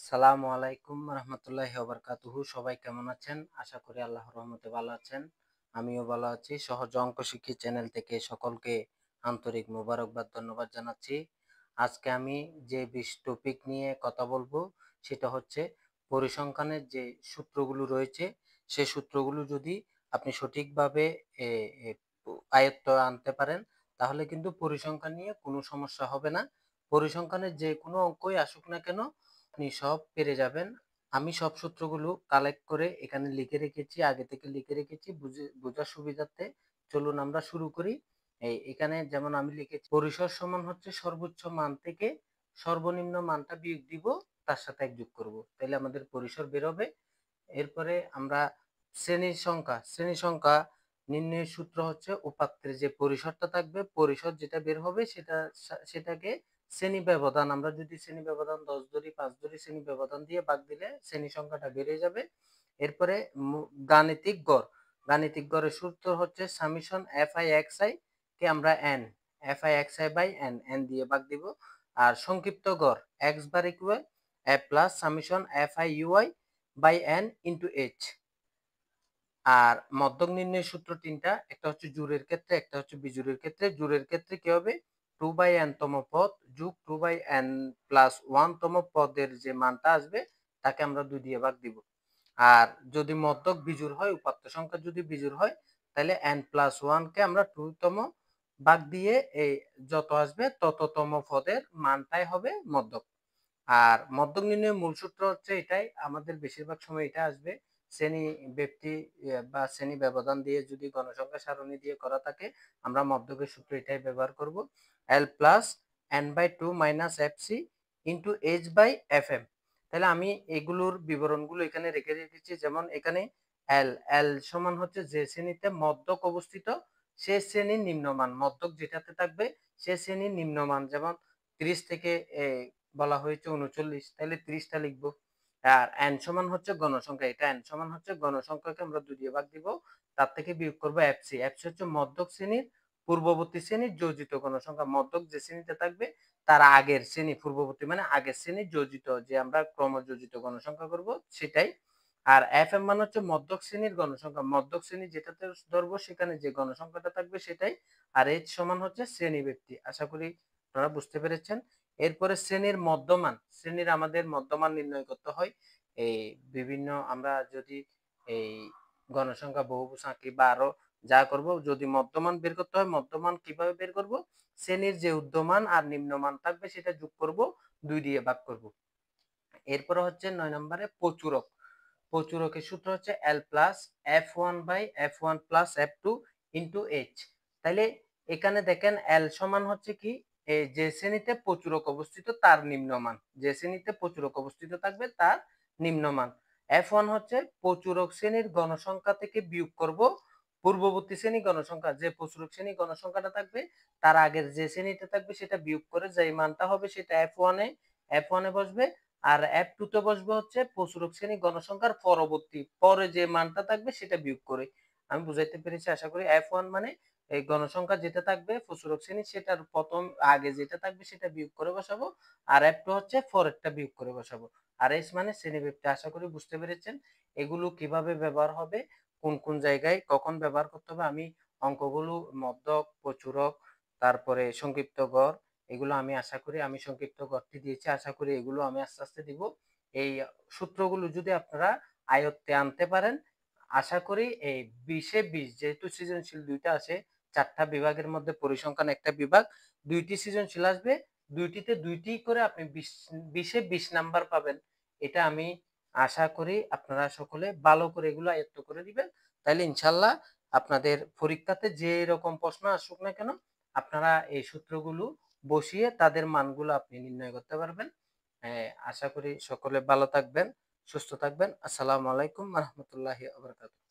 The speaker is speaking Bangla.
সালামু আলাইকুম রহমতুল্লাহি ওয়া সবাই কেমন আছেন? আশা করি আল্লাহর রহমতে ভালো আছেন। আমিও ভালো আছি। সহজ অঙ্ক শিক্ষি চ্যানেল থেকে সকলকে আন্তরিক মোবারকবাদ ধন্যবাদ জানাচ্ছি। আজকে আমি যে টপিক নিয়ে কথা বলবো সেটা হচ্ছে পরিসংখ্যানের যে সূত্রগুলো রয়েছে সেই সূত্রগুলো যদি আপনি সঠিকভাবে এ, এ, আয়ত্ত আনতে পারেন তাহলে কিন্তু পরিসংখ্যান নিয়ে কোনো সমস্যা হবে না। পরিসংখ্যানের যে কোনো অঙ্কই আসুক না কেন আপনি সব পেরে যাবেন। আমি সব সূত্রগুলো কালেক্ট করে এখানে লিখে রেখেছি, আগে থেকে লিখে রেখেছি বোঝার সুবিধার্থে। চলুন আমরা শুরু করি। এখানে যেমন আমি লিখেছি পরিসর সমান হচ্ছে সর্বোচ্চ মান থেকে সর্বনিম্ন মানটা বিয়োগ দিব, তার সাথে এক যোগ করব, তাহলে আমাদের পরিসর বের হবে। এরপরে আমরা শ্রেণী সংখ্যা নির্ণয়ের সূত্র হচ্ছে উপাত্তের যে পরিসরটা থাকবে, পরিসর যেটা বের হবে সেটাকে শ্রেণী ব্যবধান, আমরা যদি শ্রেণী ব্যবধান 10 ধরি 5 ধরি, শ্রেণী ব্যবধান দিয়ে ভাগ দিলে শ্রেণী সংখ্যাটা বেড়ে যাবে। এরপরে গাণিতিক গড়ের সূত্র হচ্ছে সামেশন fi(xi) কে আমরা fi(xi)/n দিয়ে ভাগ দিব। আর সংক্ষিপ্ত গড় x bar equal a plus summation fiui/n into h। আর মধ্যক নির্ণয়ের সূত্র তিনটা, একটা হচ্ছে জোড়ের ক্ষেত্রে, একটা হচ্ছে বিজোড়ের ক্ষেত্রে। জোড়ের ক্ষেত্রে কি হবে? 2/n তম পদ যোগ 2/n প্লাস 1 তম পদের যে মানটা আসবে তাকে আমরা 2 দিয়ে ভাগ দিব। আর যদি মধ্যক বিজোড় হয়, উপাত্ত সংখ্যা যদি বিজোড় হয়, তাহলে n প্লাস 1 কে আমরা 2 তম ভাগ দিয়ে এই যত আসবে তততম পদের মানটাই হবে মধ্যক। আর মধ্যক নির্ণয়ের মূল সূত্র হচ্ছে এটাই, আমাদের বেশিরভাগ সময় এটা আসবে শ্রেণী ব্যক্তি বা শ্রেণী ব্যবধান দিয়ে যদি গণসংখ্যা সারণী দিয়ে করা থাকে, আমরা মধ্যকের সূত্র এটাই ব্যবহার করব, l plus n/2 minus fc into h/fm। তাহলে আমি এগুলোর বিবরণগুলো এখানে রেখে রেখেছি। যেমন এখানে l সমান হচ্ছে যে শ্রেণীতে মধ্যক অবস্থিত সে শ্রেণীর নিম্নমান, মধ্যক যেটাতে থাকবে সে শ্রেণীর নিম্নমান। যেমন 30 থেকে বলা হয়েছে 39, তাহলে 30টা লিখবো। আর n সমান হচ্ছে গণসংখ্যা, এটা n সমান হচ্ছে গণসংখ্যাকে আমরা 2 দিয়ে ভাগ দিব, তার থেকে বিয়োগ করব fc হচ্ছে মধ্যক শ্রেণীর পূর্ববর্তী শ্রেণীর যোজিত গণসংখ্যা। মধ্যক যে শ্রেণীতে থাকবে তার আগের শ্রেণী, পূর্ববর্তী মানে আগের শ্রেণীর যোজিত, যে আমরা ক্রমযোজিত গণসংখ্যা করব সেটাই। আর fm মানে হচ্ছে মধ্যক শ্রেণীর গণসংখ্যা, মধ্যক শ্রেণী যেটাতে ধরবো সেখানে যে গণসংখ্যাটা থাকবে সেটাই। আর h সমান হচ্ছে শ্রেণী ব্যক্তি। আশা করি আপনারা বুঝতে পেরেছেন। এরপরে শ্রেণীর মধ্যমান, শ্রেণীর আমাদের মধ্যমান নির্ণয় করতে হয়। এই বিভিন্ন আমরা যদি এই গণসংখ্যা বহুভুজ আঁকি বা আরো যা করব, যদি মধ্যমান বের করতে হয়, মধ্যমান কিভাবে বের করব? শ্রেণীর যে ঊর্ধ্বমান আর নিম্নমান থাকবে সেটা যোগ করব, 2 দিয়ে ভাগ করব। এরপরে হচ্ছে 9 নম্বরে প্রচুরক। প্রচুরকের সূত্র হচ্ছে l plus f1/f1 plus f2 into h। তাহলে এখানে দেখেন l সমান হচ্ছে কি, যে শ্রেণীতে প্রচুরক অবস্থিত তার নিম্নমান, যে শ্রেণীতে প্রচুরক অবস্থিত থাকবে তার নিম্নমান। f1 হচ্ছে প্রচুরক শ্রেণীর গণসংখ্যা থেকে বিয়োগ করব পূর্ববর্তী শ্রেণী গণসংখ্যা, যে প্রচুরক শ্রেণী গণসংখ্যাটা থাকবে তার আগের যে শ্রেণীটা থাকবে সেটা বিয়োগ করে যে মানটা হবে সেটা f1 এ বসবে। আর f2 তে বসবে হচ্ছে প্রচুরক শ্রেণী গণসংখ্যার পরে যে মানটা থাকবে সেটা বিয়োগ করে। আমি বুঝাইতে পেরেছি আশা করি। f1 মানে এই গণসংখ্যা যেটা থাকবে প্রচুরক শ্রেণী সেটার প্রথম আগে যেটা থাকবে সেটা বিয়োগ করে বসাবো, আর f2 হচ্ছে পরেরটা বিয়োগ করে বসাবো। আর h মানে শ্রেণী ব্যক্তি। আশা করি বুঝতে পেরেছেন এগুলো কিভাবে ব্যবহার হবে, কোন কোন জায়গায় কখন ব্যবহার করতে হবে। আমি অঙ্কগুলো মধ্যক, প্রচুরক, তারপরে সংক্ষিপ্ত গড়, এগুলো আমি আশা করি আমি সংক্ষিপ্ত গড়টি দিয়েছি, আশা করি এগুলো আমি আস্তে আস্তে দিব। এই সূত্রগুলো যদি আপনারা আয়ত্তে আনতে পারেন, আশা করি এই 20-এ 20, যেহেতু সৃজনশীল দুইটা আছে, 4টা বিভাগের মধ্যে পরিসংখ্যান একটা বিভাগ, 2টি সৃজনশীল আসবে, দুইটিতে 2টি করে আপনি 20-এ 20 নাম্বার পাবেন। এটা আমি আশা করি আপনারা সকলে ভালো করে এগুলো আয়ত্ত করে দিবেন, তাহলে ইনশাল্লাহ আপনাদের পরীক্ষাতে যে রকম প্রশ্ন আসুক না কেন আপনারা এই সূত্রগুলো বসিয়ে তাদের মানগুলো আপনি নির্ণয় করতে পারবেন। আশা করি সকলে ভালো থাকবেন, সুস্থ থাকবেন। আসসালামু আলাইকুম রহমতুল্লাহি ওয়া বারাকাতুহু।